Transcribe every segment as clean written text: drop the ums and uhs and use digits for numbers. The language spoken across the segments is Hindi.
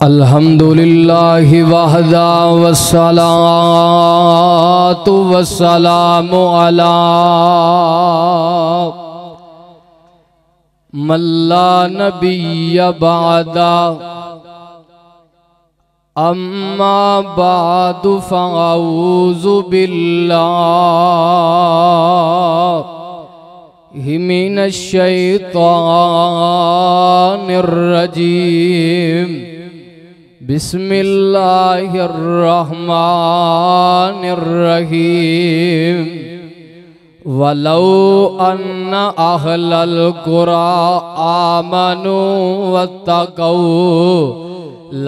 अल्हम्दुलिल्लाहि वहदा वस्सलातु वस्सलामु अला मल्ला नबिय्य बअदा अम्मा बादु फअऊज़ु बिल्लाहि मिनश शैतानिर रजीम। बिस्मिल्लाहिर्रहमानिर्रहीम। वलौ अन्ना अहलल कुरा आमनु वत्तकौ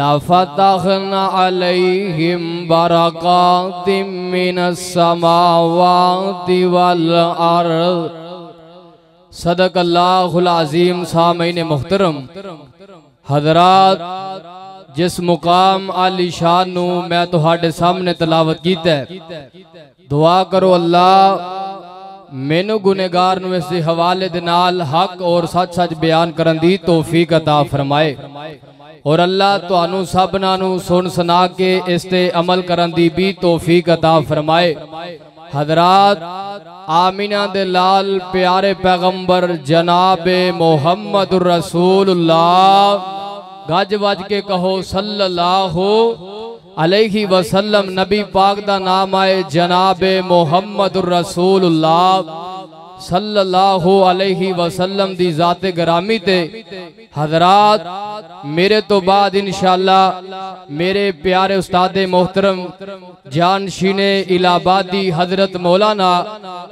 लफतहना अलैहिम बरकातिम मिनस समावाति वल अर्द। सदकल्लाहुल अज़ीम। सामईन मुहतरम हज़रात, जिस मुकाम आलीशान नू मैं तुहाडे सामने तलावत कीता है, दुआ करो अल्लाह मैनू गुनेगार नू इस हवाले दे नाल हक और सच सच बयान करन दी तौफीक अता फरमाए और अल्लाह तुहानू सबना नू सुन सुना के इस ते अमल करन दी भी तौफीक अता फरमाए। हजरात, आमीना दे लाल प्यारे पैगंबर जनाबे मोहम्मदुर रसूलुल्लाह, गज वज के कहो सल्लल्लाहु अलैहि वसल्लम। नबी पाक दा नाम आए जनाबे मोहम्मदुर रसूलुल्लाह सल्लल्लाहु अलैहि वसल्लम दी जाते गरामी ते। हजरात, मेरे तो बाद इंशाअल्लाह मेरे प्यारे उस्तादे मोहतरम जानशीने इलाहाबादी हजरत मौलाना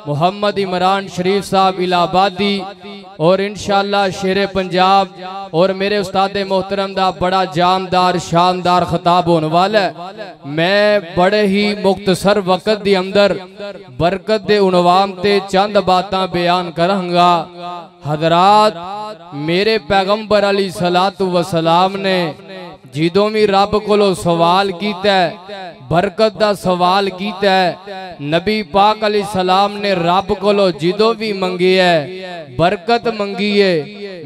मोहम्मद इमरान शरीफ साहब इलाहाबादी और इंशाअल्लाह शेरे पंजाब और मेरे उस्तादे मोहतरम दा बड़ा जामदार शानदार खिताब होने वाला है। मैं बड़े ही मुख्तसर वक्त दे अंदर बरकत दे उनवाम ते चंद बातां बयान करांगा। हजरात, मेरे पैगंबर अली सलातु वसलाम ने जिदों भी रब कोलो सवाल कीता, बरकत दा सवाल कीता, नबी पाक अली सलाम ने रब कोलो जिदों भी मंगी है बरकत मंगी है,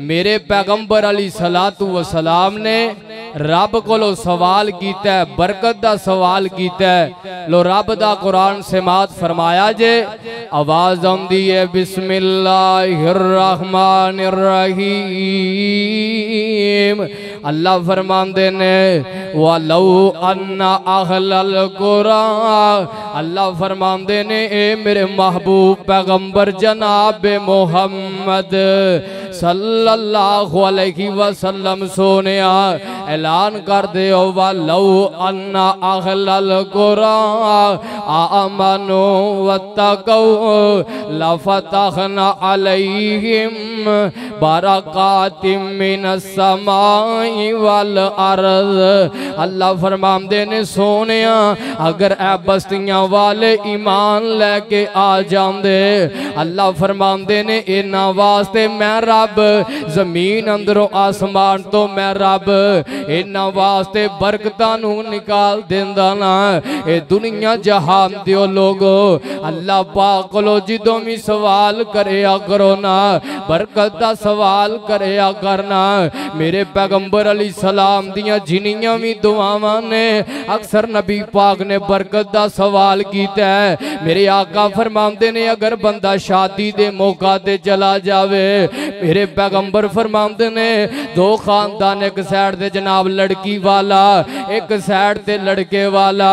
मेरे पैगंबर अली सलातु वसलाम ने रब कोलो सवाल कीता, बरकत दा सवाल कीता। लो रब दा कुरान से मात फरमाया जे, आवाज आंदी है बिस्मिल्लाहिर्रहमानिर्रहीम। अल्लाह फरमांदे ने वलौ अन्ना अहलल कुरा, अल्लाह फरमांदे ने ए मेरे महबूब पैगंबर जनाब मोहम्मद सल्लल्लाहु अलैहि वसल्लम सोनिया ऐलान कर दे वलौ अन्ना अहलल कुरा आमनु वत्तकौ लफतहना अलैहिम बरकातिम मिनस समाई वल अर्द। अल्लाह फरमांदे ने सोनिया अगर ए बस्तियां वाले ईमान लेके आ जांदे, अल्लाह फरमांदे ने इन्हां वास्ते मैं रब जमीन अंदरों आसमान तो मैं रब इन्हां वास्ते बरकतां नू निकाल देंदा ना। ए दुनिया जहान दियो लोगो, अल्लाह पाक कोलो जिदों भी सवाल करेया करो ना, बरकत दा सवाल करेया करना। मेरे पैगंबर अली सलाम दियां जिन्नियां भी दुआवां ने अक्सर नबी पाक ने बरकत दा सवाल कीता है। मेरे आका फरमांदे ने अगर बंदा शादी दे मौका ते चला जावे, मेरे पैगंबर फरमांदे ने दो खानदान, एक साइड ते जनाब लड़की वाला, एक साइड ते लड़के वाला।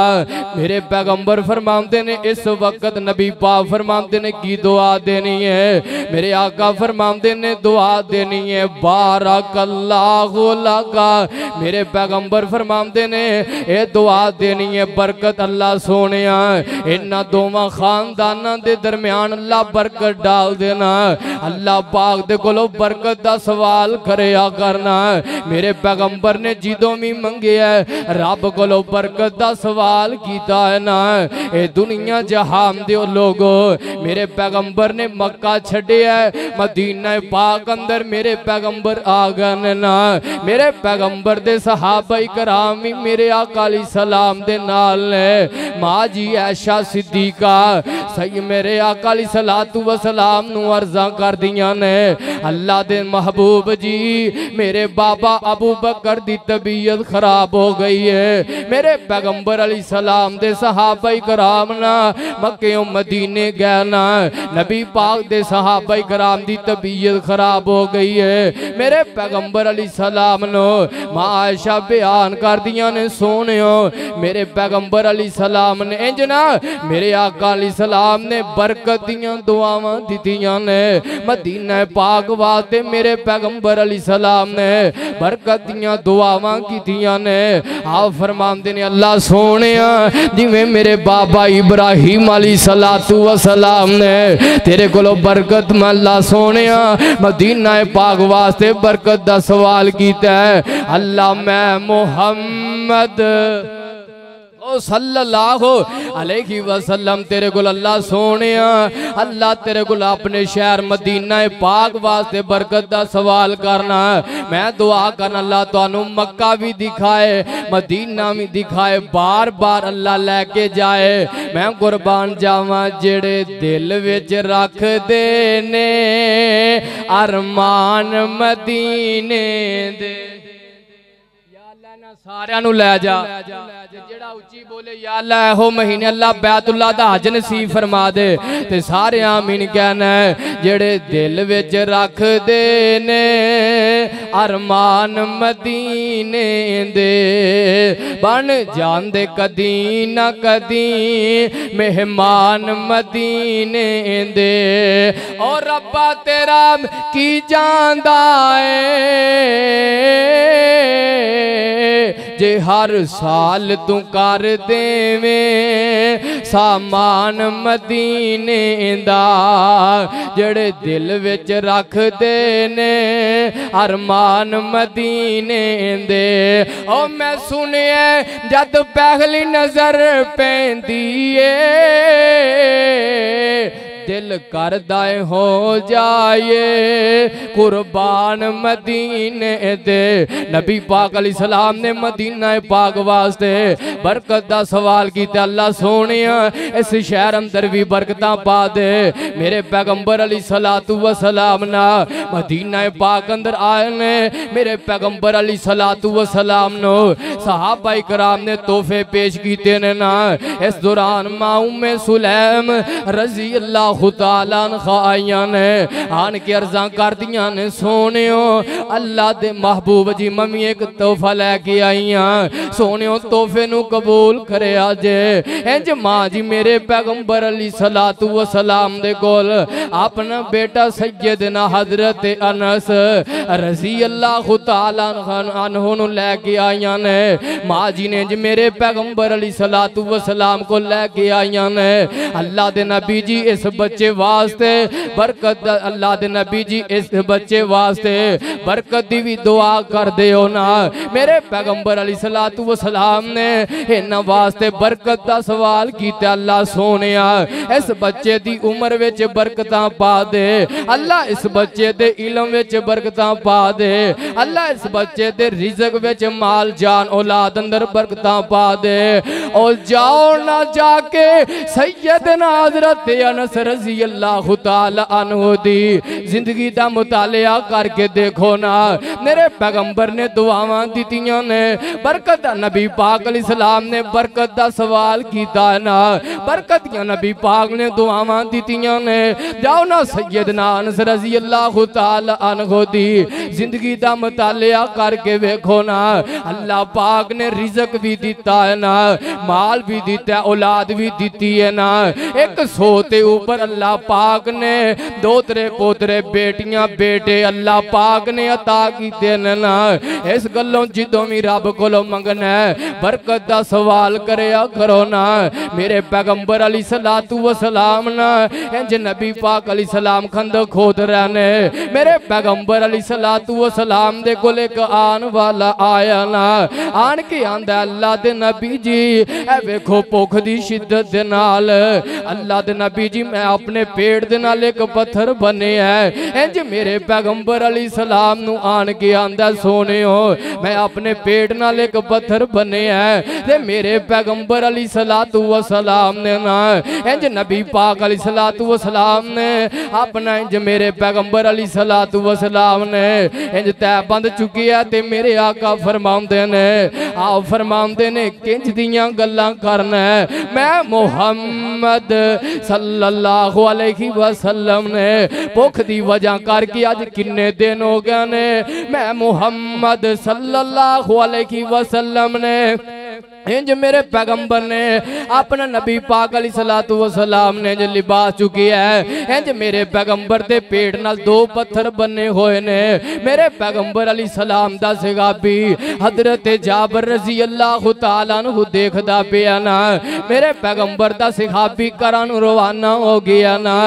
मेरे पैगंबर फरमांदे ने इस वक्त नबी पाक फरमांदे ने की दुआ देनी है, मेरे आका फरमांदे ने दुआ देनी है बारकल्लाहु लका। मेरे पैगंबर फरमांदे ने ये दुआ देनी है बरकत अल्लाह सोनिया इन्हां दोवां खानदानां दे दरम्यान अल्लाह बरकत डाल देना। अल्लाह पाक दे कोलो बरकत दा सवाल करया करना। मेरे पैगंबर ने जिदों भी मंगे है रब कोलो बरकत दा सवाल कीता है ना। ए दुनिया जहान दे लोगो, मेरे पैगंबर ने मक्का छड्डिया मदीना पाक अंदर मेरे पैगंबर आ गए ना। मेरे पैगंबर दे सहाबा कराम भी मेरे आका अलैहि सलाम दे नाल ने। माँ जी ऐशा सिद्दीका सही मेरे आका अली सलातु व सलाम नू अर्ज़ा कर दियां ने अल्लाह दे महबूब जी मेरे बाबा अबू बकर दी तबीयत खराब हो गई है। मेरे पैगंबर अली सलाम दे सहाबाई कराम ना मक्के मदीने गए ना नबी पाक दे सहाबाई कराम दी तबीयत खराब हो गई है। मेरे पैगंबर अली सलाम नो मां आयशा बयान कर दियां ने सोनियो मेरे पैगंबर अली सलाम ने इंज ना मेरे आका अली सलाम ने बरकत दियां दुआवां दितियां ने मदीना पाक वास्ते मेरे पैगंबर अली सलाम ने बरकत दियां दुआवां कीतियां ने। आप फरमांदे ने अल्लाह सोनिया जिवें मेरे बाबा इब्राहिम अली सलातु व सलाम ने तेरे कोलो बरकत मैं अल्लाह सोनिया मदीना पाक वास्ते बरकत दा सवाल कीता है। अल्लाह मैं मुहम्मद सल्लल्लाहु अलैहि वसल्लम तेरे को अल्लाह सोने अल्लाह तेरे को अपने शहर मदीना पाक वास्ते बरकत दा सवाल करना मैं दुआ करना अल्लाह तुहानू मक्का भी दिखाए मदीना भी दिखाए बार बार अल्लाह लेके जाए। मैं कुर्बान जावा जेड़े दिल विच रख दे ने अरमान मदीने दे सारियां नू लै जा जेड़ा उच्ची बोले या अल्लाह एहो महीने अल्लाह बैतुल्लाह दा हज नसीब फरमा दे ते सारे आमीन कहना जेड़े दिल विच रख दे ने अरमान मदीने दे बन जांदे कदी ना कदी मेहमान मदीने दे और रब्बा तेरा की जांदा है जे हर साल तू कर देवें सामान मदीने दा जेड़े दिल विच रख दे ने अरमान मदीने दे। ओ मैं सुनिए जद पहली नजर पैंदी दिल कर दाए हो जाए कुर्बान मदीने दे। नबी पाक अली सलाम ने मदीना पाक वास्ते बरकत दा सवाल किया अल्लाह सोने इस शहर अंदर भी बरकतां पा दे। मेरे पैगंबर अली सलातु व सलाम ना मदीना पाक अंदर आए ने मेरे पैगंबर अली सलातु व सलाम नो सहाबाई कराम ने तोहफे पेश किए ने ना। इस दौरान मां उम्मे सुलैम रजी अल्लाह खुदाला खाइया ने आन के अर्जा कर दिया ने सोनियो अल्लाह दे महबूब जी मम्मी एक तोहफा लैके आईया सोनियो तोहफे नू कबूल करे जे। इंज मां जी मेरे पैगंबर अली सलातु व सलाम दे कोल अपना बेटा सैयदना हजरत अनस रजी अल्लाह तआला अन्हु नू लैके आईया ने। मां जी ने इंज मेरे पैगंबर अली सलातु व सलाम को लैके आईया ने। अल्लाह दे नबी जी इस बच्चे वास्ते बरकत अल्लाह दे नबी जी इस बच्चे वास्ते बरकत दी भी दुआ कर दियो ना। मेरे पैगंबर अली सलातु व सलाम ने इन्हां वास्ते बरकत दा सवाल कीता अल्लाह सोनिया इस बच्चे दी उम्र विच बरकतां पा दे अल्लाह इस बच्चे दे इल्म विच बरकतां पा दे अल्लाह इस बच्चे दे रिज़्क विच माल जान औलाद अंदर बरकतां पा दे। और जाओ ना जाके सैयदना हज़रत अनस रज़ी अल्लाह तआला अन्हु दी जिंदगी दा मुतालिया करके देखो ना। मेरे पैगंबर ने दुआवां दितियां ने बरकत दा नबी पाक अलैहि सलाम ने बरकत दा सवाल कीता ना बरकत दियां नबी पाक ने दुआवां दितियां ने। जाओ ना सैयदना अनस रज़ी अल्लाह तआला अन्हु दी जिंदगी दा मुतालिया करके देखो ना। अल्लाह पाक ने रिज़्क भी दिता है ना माल भी दिता है औलाद भी दी है ना। 100 ते ऊपर अल्लाह पाक ने दोतरे पोतरे बेटियां बेटे अल्लाह पाक ने अता कीते ना। इस गल्लों जिदों भी रब कोलों मंगना बरकत दा सवाल करया करो ना। मेरे पैगंबर अली सलातु व सलाम ना इंज नबी पाक अली सलाम खंद खोद रहने। मेरे पैगंबर अली सलातु व सलाम दे कोल एक आन वाला आया ना आन के आंदा अल्लाह दे नबी जी ऐ वेखो भुख दी शिद्दत दे नाल अल्लाह दे नबी जी मैं अपने पेट दे नाल एक पत्थर बने है। इंज मेरे पैगंबर अली सलाम नू आन के आंदा सोने हो मैं अपने पेट नाल एक पत्थर बने है ते मेरे पैगंबर अली सलातु व सलाम ने ना इंज नबी पाक अली सलातु व सलाम ने अपना इंज मेरे पैगंबर अली सलातु व सलाम ने इंज तय बंद चुकी है ते मेरे आका फरमाउंदे ने आ फरमाउंदे ने किंज दियां गल्लां करना है मैं मुहम्मद सल्लल्लाहु अलैहि वसल्लम ने भुख दी वजह करके अज किन्ने दिन हो गए ने मैं मुहम्मद सल्लल्लाहु अलैहि वसल्लम ने इंज मेरे पैगंबर ने अपना नबी पाक अली सलातु व सलाम ने जो लिबास चुकी है इंज मेरे पैगंबर दे पेट नाल दो पत्थर बने हुए ने मेरे पैगंबर अली सलाम दा सहाबी हजरत जाबर रजी अल्लाह तआला अन्हु देखदा पिया ना मेरे पैगंबर दा सहाबी घरां नूं रवाना हो गया ना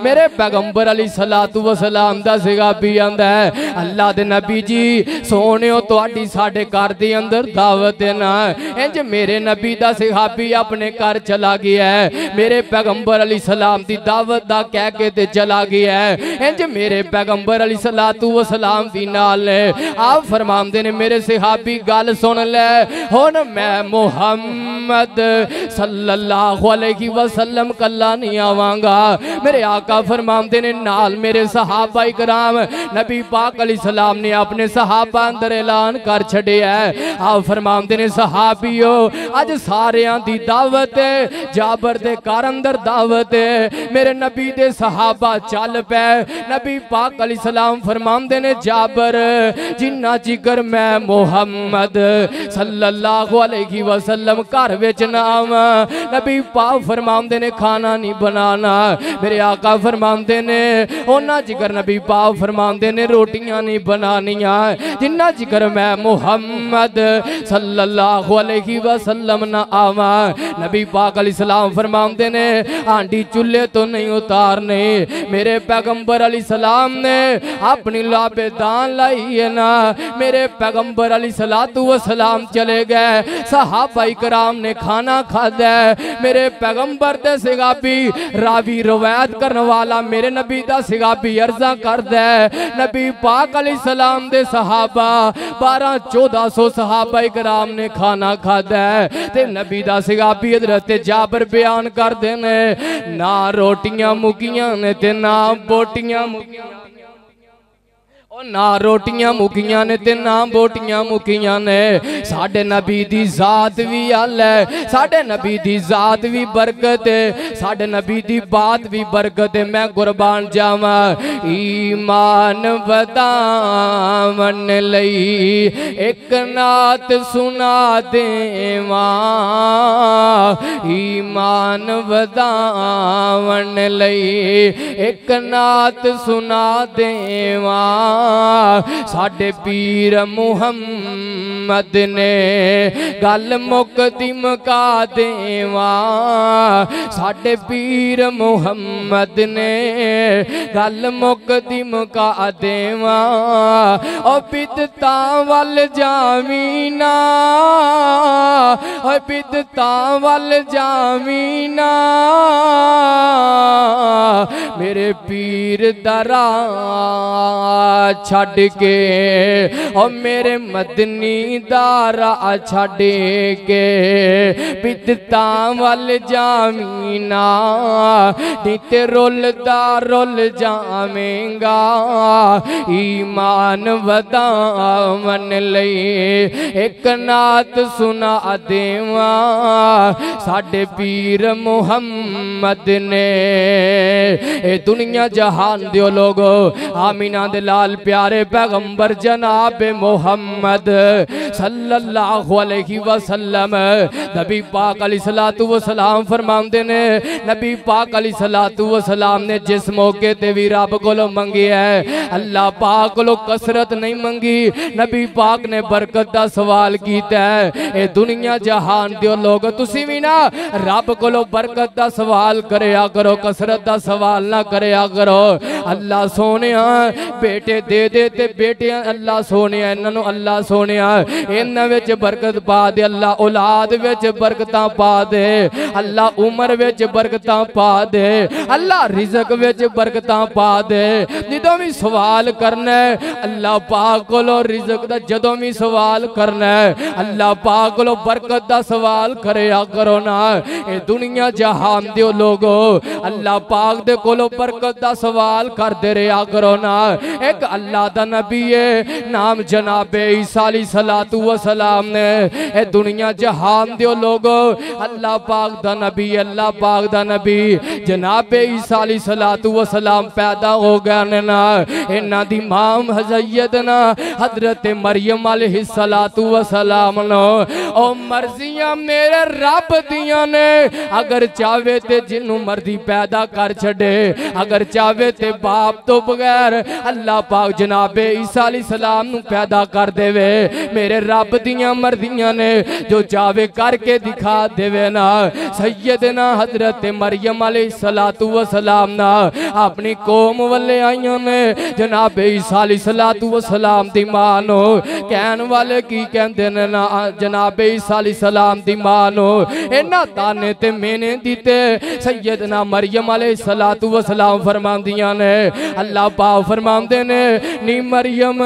मेरे पैगंबर अली सलातु व सलाम दा सहाबी आंदा है अल्लाह दे नबी जी सोहणियो तुहाडी साडे घर दे अंदर दावत है ना इंज मेरे नबी दा सहाबी अपने घर चला गया है मेरे पैगंबर अली सलाम दी दावत दा कह के ते चला गया है इंज मेरे पैगंबर अली सलातु व सलाम दी नाल ने आप फरमांदे ने मेरे सहाबी गल सुन ले हुण मैं मुहम्मद सल्लल्लाहु अलैहि वसल्लम कल्ला नहीं आवांगा मेरे आका फरमांदे ने नाल मेरे सहाबा इकराम नबी पाक अली सलाम ने अपने सहाबा अंदर ऐलान कर छड़िया है आप फरमांदे ने सहाबियो अज सारियां दी दावत है जाबर दे घर अंदर दावत है मेरे नबी दे सहाबा चल पे नबी पाक अली सलाम फरमांदे ने जाबर जिन्ना जिगर मैं मुहम्मद सल्लल्लाहु अलैहि वसल्लम घर विच ना आवां नबी पाक फरमांदे ने खाना नहीं बनाना मेरे आका फरमांदे ने ओना जिगर नबी पाक फरमांदे ने रोटियां नहीं बनानियां जिन्ना जिगर मैं मुहम्मद सल्लल्लाहु अलैहि वसल्लम ना आवा नबी पाक अली सलाम फरमाते ने हांडी चूल्हे तो नहीं उतारने मेरे पैगंबर अली सलाम ने अपनी लाबेदान लाई है ना मेरे पैगंबर अली सलातु व सलाम चले गए सहाबा इकराम ने खाना खादा मेरे पैगंबर दे सहाबी रावी रवायत करने वाला मेरे नबी दा सहाबी अर्जा करदा नबी पाक अली सलाम दे सहाबा 1200-1400 सहाबा इकराम ने खाना खादा ते नबी दा सहाबी हजरत जाबर बयान करदे ने ना रोटियां मुकियां ने ते ना बोटियां मुकियां ना रोटियां मुकियां ने ते ना बोटियां मुकियां ने साडे नबी दी जात भी अल है साडे नबी दी जात भी बरकत है साडे नबी दी बात भी बरकत है मैं कुर्बान जावा ईमान वधावन लई एक नात सुना देवा ईमान वधावन लई एक नात सुना देवा साडे पीर मुहम्मद ने गल मुकदी मुका देवा साडे पीर मुहम्मद ने गल मुकदी मुका देवा ओ बिदतां वल जावीना ओ बिदतां वल जावीना मेरे पीर दरा छड़ के और मेरे मदनी दारा छड़ के बिदतां वल जामीना नीते रुलदा रुल जावेंगा ईमान वधावन लई एक नात सुना देवा साडे पीर मुहम्मद ने ए दुनिया जहान दियो लोगो आमीना दे लाल प्यारे पैगंबर जनाब मोहम्मद सल्लल्लाहु अलैहि वसल्लम नबी पाक अलैहिस्सलातु वसलाम फरमाते ने नबी पाक अलैहिस्सलातु वसलाम ने जिस मौके ते भी रब कोलों मंगी है अल्लाह पाक कोलों कसरत नहीं मंगी नबी पाक ने बरकत दा सवाल कीता है ए दुनिया जहान दे लोग तुसी भी ना रब कोलों बरकत दा सवाल करया करो कसरत दा सवाल ना करया करो अल्लाह सोने बेटे दे दे ते बेटे अल्लाह सोने इन्हों अल्लाह सोने इन्हां विच बरकत पा दे अल्लाह, औलाद विच बरकतां पा दे अल्लाह, उम्र विच बरकतां पा दे अल्लाह, रिज़क विच बरकतां पा दे। जदों भी सवाल करना अल्लाह पाक कोलों रिज़क दा, जदों भी सवाल करना अल्लाह पाक कोलों बरकत दा सवाल करया करो ना। ए दुनिया जहान दे लोगो अल्लाह पाक दे कोलों बरकत दा सवाल करदे रहा करो ना। एक अल्लाह दा नबी है नाम जनाबे ईसा अलैहिस्सलातु वस्सलाम ने, ए दुनिया जहान दे लोगो अल्लाह पाक दा नबी, अल्लाह पाक दा नबी जनाबे ईसा अलैहिस्सलातु वस्सलाम पैदा हो गए ने ना। इन्हां दी मां सैयदना हजरत मरियम अलैहिस्सलातु वस्सलाम नो ओ मर्जियां मेरे रब दियां ने, अगर चाहे ते जिन्नू मर्जी पैदा कर छड़े, अगर चाहे ते बाप तो बगैर अल्लाह पाक जनाबे ईसा अलैहिस्सलाम नू पैदा कर देवे। मेरे रब दियां मर्जियां ने, जो चाहे करके दिखा देवे ना। सैयदना हजरत मरियम अलैहिस्सलातु वस्सलाम ना अपनी कौम वाले आईयां ने जनाबे ईसा अलैहिस्सलातु वस्सलाम दी मां नो, कहन वाले की कहंदे ने ना जनाबे ईसा अलैहिस्सलाम दी मां नो इन्हां ताने ते मेने दिते। सैयदना मरियम अलैहिस्सलातु वस्सलाम फरमांदियां ने, अल्लाह पाक फरमांदे ने नी मरियम,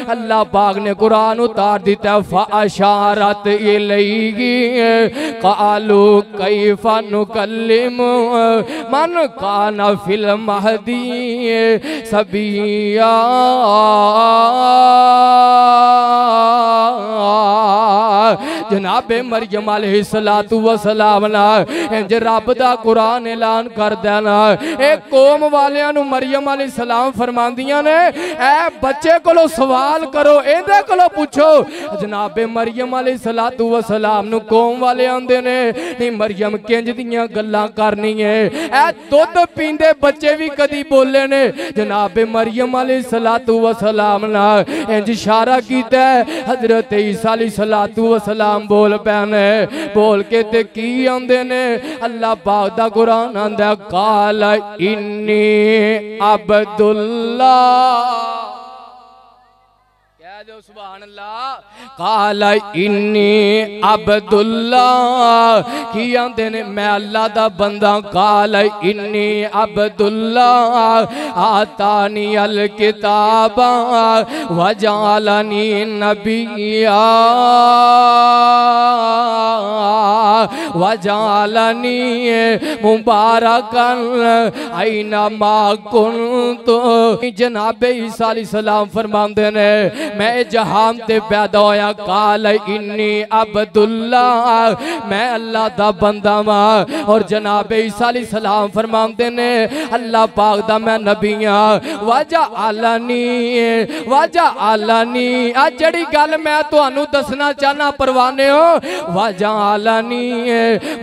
अल्लाह पाक ने कुरान उतार दिता फ़अशारत इलैहि क़ालू कैफ़ा नुकल्लिमु मन काना फिल महदी सबिया। जनाबे मरियम अलैहिस्सलातु वस्सलाम ना इंज रब दा कुरान ऐलान कर देना। एक कौम वालियां नु मरियम अलैहिस्सलाम फरमांदियां ने ए बच्चे कोलों सवाल करो, इहदे कोलों पूछो। जनाबे मरियम अलैहिस्सलातु वस्सलाम नु कौम वाले आंदे ने नी मरियम किंज दियां गल्लां करनी है, ए दुध पींदे बच्चे भी कदी बोले ने। जनाबे मरियम अलैहिस्सलातु वस्सलाम ना इंज इशारा कीता हजरत ईसा अलैहिस्सलातु वस्सलाम बोल पैने, बोल के ते की आंदे ने अल्लाह पाक दा कुरान आंदा काल इन्नी अब्दुल्ला, दो सुभान अल्लाह। काला इन्नी अब्दुल्ला की आंदे ने मैं अल्लाह दा बंदा। काला इन्नी अब्दुल्ला आतानी अल किताबा वजालनी नबिया वजालनी मुबारकन आइना मा कुन्तु। जनाबे ईसा अलैहिस्सलाम फरमांदे ने मैं जहान ते पैदा होया। काल इन्नी अब्दुल्ला मैं अल्लाह दा बंदा वां। और जनाबे ईसा अलैहिस्सलाम फरमांदे ने अल्लाह पाक दा मैं नबी हां। वाजा आलानी आ जड़ी गल मैं तुहानू दसना चाहना परवाने हो। वाजा आलानी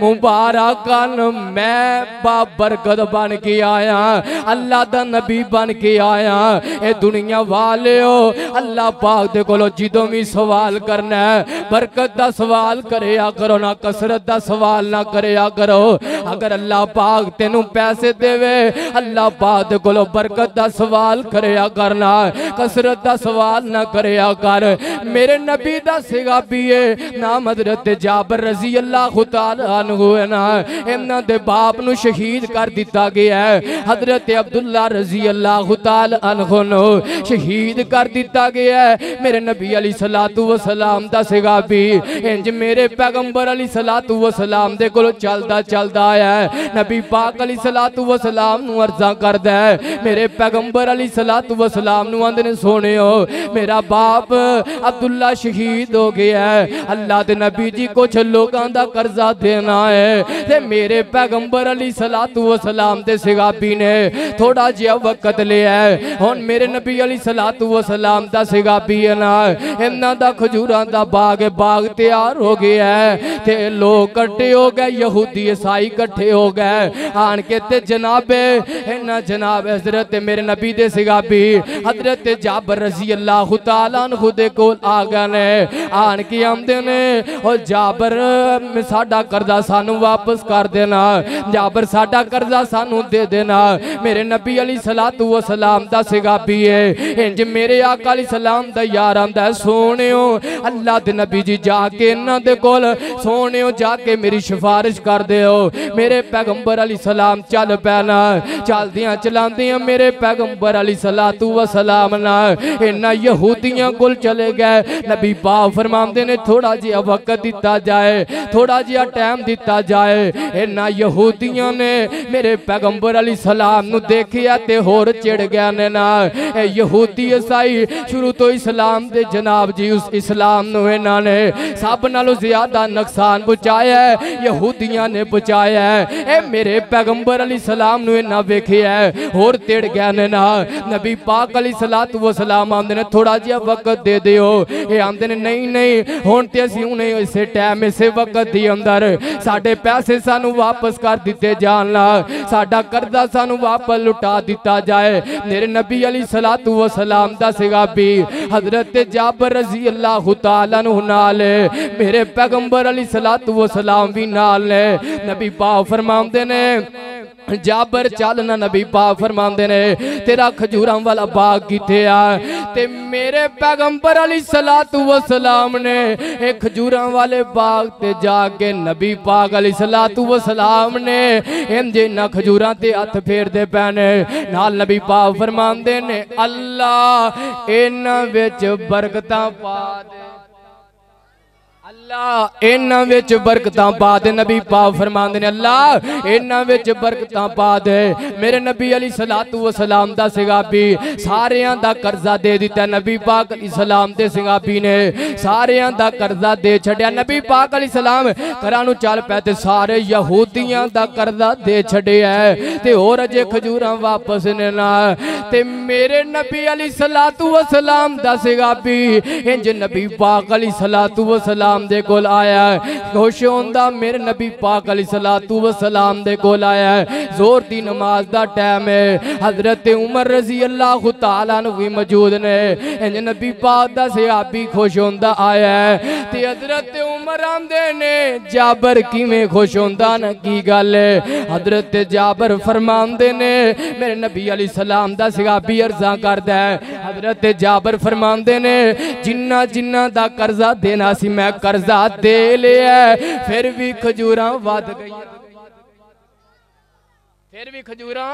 मुबारकन मैं बाबरकत बन के आया, अल्लाह दा नबी बन के आया। ए दुनिया वाले हो अल्लाह पाक दे कोलों जिदों भी सवाल करना है बरकत दा सवाल करया करो ना, कसरत दा सवाल ना करया करो। अगर अल्लाह पाक तेनू पैसे देवे अल्लाह पाक दे कोलों बरकत दा सवाल करया करना, कसरत दा सवाल ना करया कर। मेरे नबी दा सहाबी है नाम हजरत जाबर रजी अल्लाह तआला अन्हु है ना, इन्हां दे बाप नू शहीद कर दिता गया है। हजरत अब्दुल्ला रजी अल्लाह तआला अन्हु नू शहीद कर दिता गया है। मेरे नबी अलैहिस्सलातु वस्सलाम दा सहाबी इंज मेरे पैगंबर अलैहिस्सलातु वस्सलाम दे कोलों चलदा चलदा आया है। नबी पाक अलैहिस्सलातु वस्सलाम नू अर्ज़ा करदा है, मेरे पैगंबर अलैहिस्सलातु वस्सलाम नू आंदे ने सोनियो मेरा बाप अब्दुल्ला शहीद हो गया है, अल्लाह दे नबी जी कुछ लोगों दा कर्जा देना है। ते मेरे पैगंबर अलैहिस्सलातु वस्सलाम दे सहाबी ने थोड़ा जिहा वक्त लिया है। हुण मेरे नबी अलैहिस्सलातु वस्सलाम दा सहाबी है ना, इन्हां दा खजूरां दा बाग तैयार हो गया है। ते लोग कट्ठे हो गए, यहूदी ईसाई कट्ठे हो गए आन के ते जनाबे इन्हां जनाब हजरत मेरे नबी दे सहाबी हजरत जाबर रजी अल्लाह तआला अन्हु दे कोल आ गए ने। आन के आंदे ने और जाबर साडा कर्जा सानू वापस कर देना, जाबर साडा कर्जा सानू दे देना। मेरे नबी अली सलातु व सलाम दा सगाबी है, इंज मेरे आका अली सलाम दा यार आंदा है, सोनियो अल्लाह दे नबी जी जाके इन्हां दे कोल सोनियो जाके मेरी सिफारिश कर दिओ। मेरे पैगंबर अली सलाम चल पैना, चलदियां चलांदियां मेरे पैगंबर अली सलातु व सलाम ना इन्हां यहूदियां कोल चले गए। नबी पाक फरमांदे ने थोड़ा जिहा वक्त दिता जाए, थोड़ा जिहा टाइम दिता जाए। इन्हां यहूदियां ने मेरे पैगंबर अली सलाम नू देखिया ते होर चिड़ गया ने ना। यहूदी ईसाई शुरू तो इस्लाम दे जनाब जी उस इस्लाम नू इन्हां ने सब नालों ज्यादा नुकसान पहुंचाया है, यहूदियां ने पहुंचाया है। ए मेरे पैगंबर अली सलाम नू इन्हां वेखिया होर तिड़ गया ने ना। नबी पाक अली सलातु व सलाम आंदे ने थोड़ा जिहा वक्त दे दिओ। ये आंदे ने नहीं नहीं हुण ते असीं हुणे इसे टाइम इसे वक्त दी अंदर साडे पैसे सानू वापस कर दिते जान ला, साडा कर्जा सानू वापस लुटा दिता जाए। मेरे नबी अली सलातु व सलाम दा सगाबी हजरत जाबर रजी अल्लाह तआला अन्हु नाल मेरे पैगंबर अली सलातु व सलाम भी नाल ने। नबी पाक फरमांदे ने जाबर चल ना, नबी पाक फरमांदे ने तेरा खजूरां वाला बाग किथे आ? ते मेरे पैगंबर अली सलातु व सलाम ने एक खजूरां वाले बाग ते जाके नबी पाक अली सलातु व सलाम ने इंजे ना खजूरां ते हथ फेरदे पैने नाल नबी पाक फरमांदे ने अल्लाह इन्हां विच बरकतां पा दे, अल्लाह इन्हां विच बरकतां पा दे। नबी पाक फरमांदे ने अल्लाह इन्हां विच बरकतां पा दे। मेरे नबी अली सलातु व सलाम दा सगाबी सारियां दा कर्जा दे दिता। नबी पाक अली सलाम दे सगाबी ने सारियां दा कर्जा दे छड़िया। नबी पाक अली सलाम घरां नूं चल पै ते सारे यहूदियां दा कर्जा दे छड़िया ते होर अजे खजूरां वापस ने ना। ते मेरे नबी अली सलातु व सलाम दा सगाबी इंज नबी पाक अली सलातु व सलाम दे कोल आया खुश होंदा। मेरे नबी पाक अली सलातु व सलाम दे कोल आया जोर दी नमाज दा टाइम है। हजरत उमर रजी अल्लाह तआला अन्हु भी मौजूद ने। इंज नबी पाक दा सहाबी खुश होंदा आया ते हजरत उमर आंदे ने जाबर किवें खुश होंदा ना की गल है? हजरत जाबर फरमांदे ने मेरे नबी अली सलाम दा सहाबी अर्जा करदा है। हजरत जाबर फरमांदे ने जिन्ना जिन्ना दा कर्जा देना सी मैं कर्जा दे लिया, फिर भी खजूरां वध गई, फिर भी खजूरां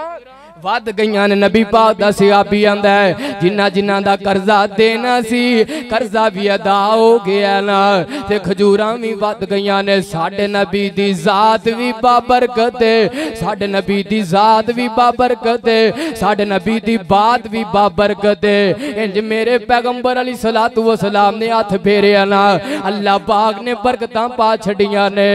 वध गईयां ने। नबी पाक दा सहाबी आंदा है जिन्ना जिन्ना दा कर्जा देना सी कर्जा भी अदा हो गया ना ते खजूरां भी वध गईयां ने। साडे नबी दी जात भी बाबरकत है, साडे नबी दी जात भी बाबरकत है, साडे नबी दी बात भी बाबरकत है। इंज मेरे पैगंबर अली सलातु व सलाम ने हथ फेरिया ना अल्लाह पाक ने बरकतां पा छड़ियां ने।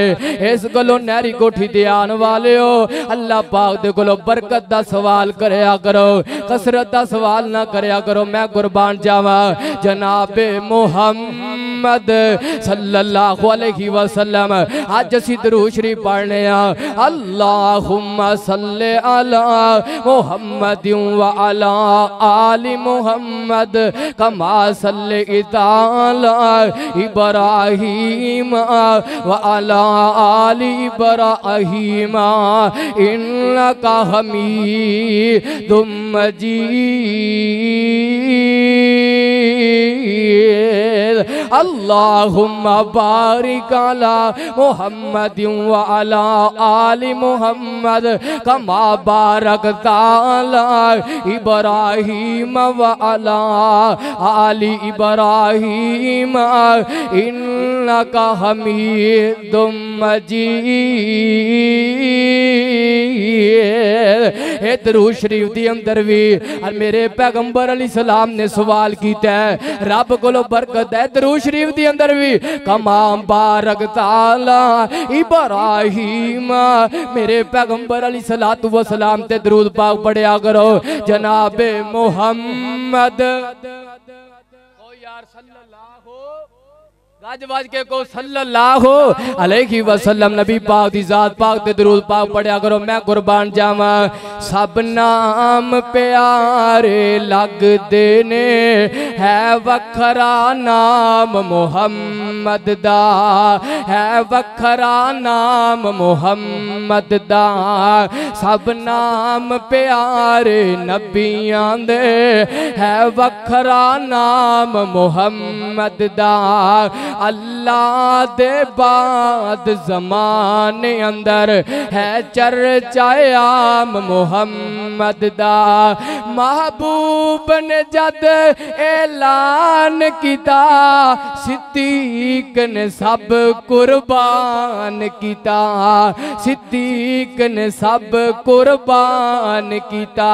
इस गलों नहरी कोठी दे आने वाले हो अल्लाह पाक दे कोलों बरकत दा सवाल करया करो, कसरत दा सवाल ना करया करो। मैं कुर्बान जावा जनाबे मुहम्मद सल्लल्लाहु अलैहि वसल्लम। आज असी दरूद शरीफ पढ़ने आ अल्लाहुम्मा सल्ले अला मुहम्मद व अला आलि मुहम्मद कमा सल्लैता अला इब्राहीम व अला आलि इब्राहीम इन्नका हमीदुम मजीद। अल्लाहुम्मा बारिक अला मुहम्मद व अला आलि मुहम्मद कमा बारकता अला इब्राहीम व अला आलि इब्राहीम इन्नका हमीदुम मजीद। दरूद शरीफ दी अंदर भी मेरे पैगंबर अली सलाम ने सवाल किया है रब कोलों बरकत है। दरूद शरीफ दी अंदर भी कमा बारक ताला इब्राहीम मेरे पैगंबर अली सलातु व सलाम ते दरूद पाक पढ़िया करो जनाबे मुहम्मद ओ यार सल्लल्लाहु बज के को सल्लल्लाहु अलैहि वसल्लम नबी पाक दी जात पाक ते दरूद पाक पढ़िया करो। मैं कुर्बान जावा सब नाम प्यारे लगदे ने है वखरा नाम मुहम्मद दा है वखरा नाम मुहम्मद दा सब नाम प्यारे नबियां दे है वखरा नाम मुहम्मद दा अल्लाह दे बाद ज़माने अंदर है चर्चा आम मुहम्मद दा महबूब ने जद ऐलान किता सिद्दीक ने सब कुर्बान किता सिद्दीक ने सब कुर्बान किता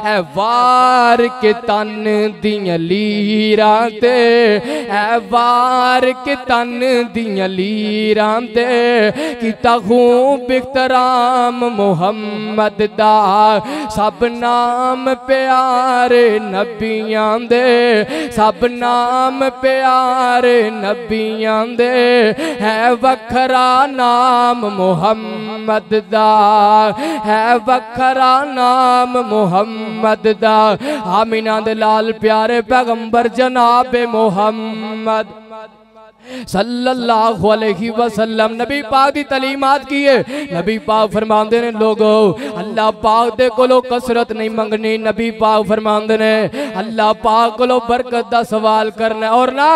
है वार के तन दियां लीरां ते है वार के तन दियां लीरां ते किता खूब इख्तराम मुहम्मद दा सब नाम प्यारे नबियां दे सब नाम प्यारे नबियां दे है वखरा नाम मुहम्मद दा है वखरा नाम मुहम्मद दा आमीना दे लाल प्यारे पैगंबर जनाब मोहम्मद सल्लल्लाहु अलैहि वसल्लम नबी पाक दी तलीमात की है। नबी पाक फरमांदे ने लोगो अल्लाह पाक दे कोलो कसरत नहीं मंगनी। नबी पाक फरमांदे ने अल्लाह पाक कोलो बरकत दा सवाल करना। और ना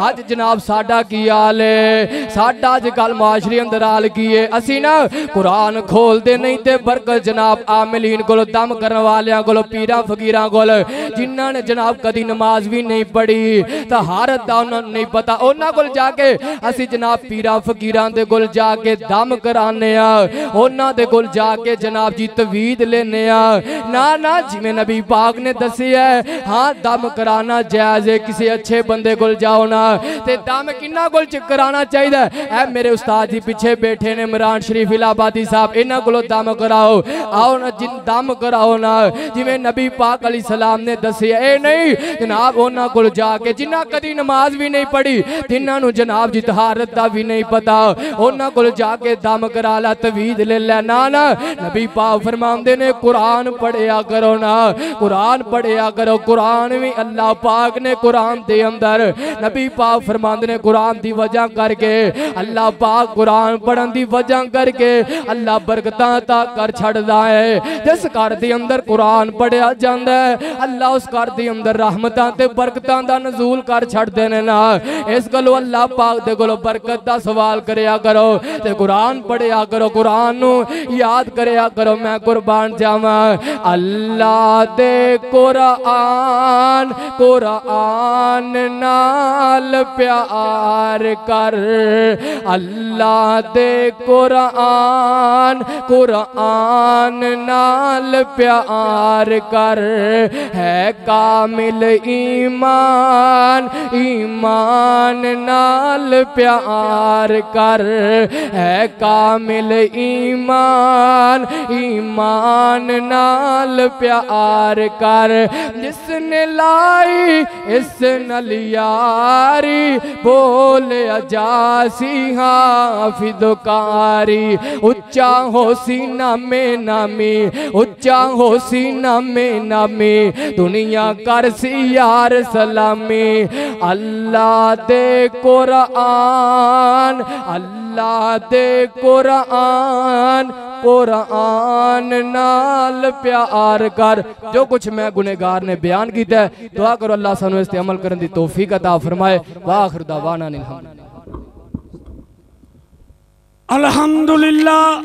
अज जनाब साडा की हाल है साडा अज कल माशरे अंदर हाल की है असी ना कुरान खोलते नहीं ते बरकत जनाब आमिलीन कोलो दम करने वालियां कोलो पीरा फकीरां कोल जिन्हां ने जनाब कदी नमाज भी नहीं पढ़ी तहारत दा उन्हां नहीं पता उन्हां कोल जाके असी जनाब पीरा फकीरां दे कोल जाके दम कराने आ उन्हां दे कोल जाके जनाब जी तवीद लेने आ ना ना जिवें नबी पाक ने दसिया हाँ दम कराना जायज है। किसी अच्छे बंदे कोल जाओ ना ते दम किन्ना कोल कराना चाहिए ऐ मेरे उस्ताद जी पीछे बैठे ने इमरान शरीफ इलाहाबादी साहब इन्हां कोलों दम कराओ आओ ना जिन दम कराओ ना जिवें नबी पाक अलैहि सलाम ने दसिया ए नहीं जनाब उन्हां कोल जाके जिन्हां कदी नमाज भी नहीं पढ़ी तिन्हां नूं जनाब जी तहारत दा भी नहीं पता उन्हां कोल जाके दम करा ला तवीद ले लै ना ना नबी पाक फरमांदे ने कुरान पढ़िया करो ना कुरान पढ़िया करो। कुरान भी अल्लाह पाक ने कुरान दे अंदर नबी पाक फरमांदे ने कुरान दी वजह करके अल्लाह पाक कुरान पढ़न दी वजह करके अल्लाह बरकतां अता कर छड़दा है। जिस घर दे अंदर कुरान पढ़िया जांदा है अल्लाह उस घर दे अंदर रहमतां ते बरकतां दा नज़ूल कर छड़दे ने ना इस गल्लों अल्लाह पाक दे कोलों बरकत दा सवाल करया करो ते कुरान पढ़िया करो कुरान नू याद करया करो। मैं कुर्बान जावा अल्लाह दे कुरान कुरान नाल प्यार कर अल्लाह दे कुरान कुरान नाल प्यार कर है कामिल ईमान ईमान नाल प्यार कर है कामिल ईमान ईमान नाल प्यार कर जिसने लाई इस नल यारी बोले अजासी हाफिदकारी उच्चा हो सीना में नामी उच्चा हो सीना में नामी दुनिया कर सी यार सलामी अल्लाह दे कुरान अल्लाह दे कुरान कुरान नाल प्यार कर। जो कुछ मैं गुनेगार ने बयान किया है दुआ करो अल्लाह सानू इस ते अमल करने की तौफीक अता फरमाए। वाखिर दावाना अल्हम्दुलिल्लाह।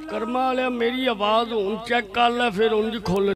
कर्मा मेरी आवाज हुन चेक कर ले फिर उंज खोल।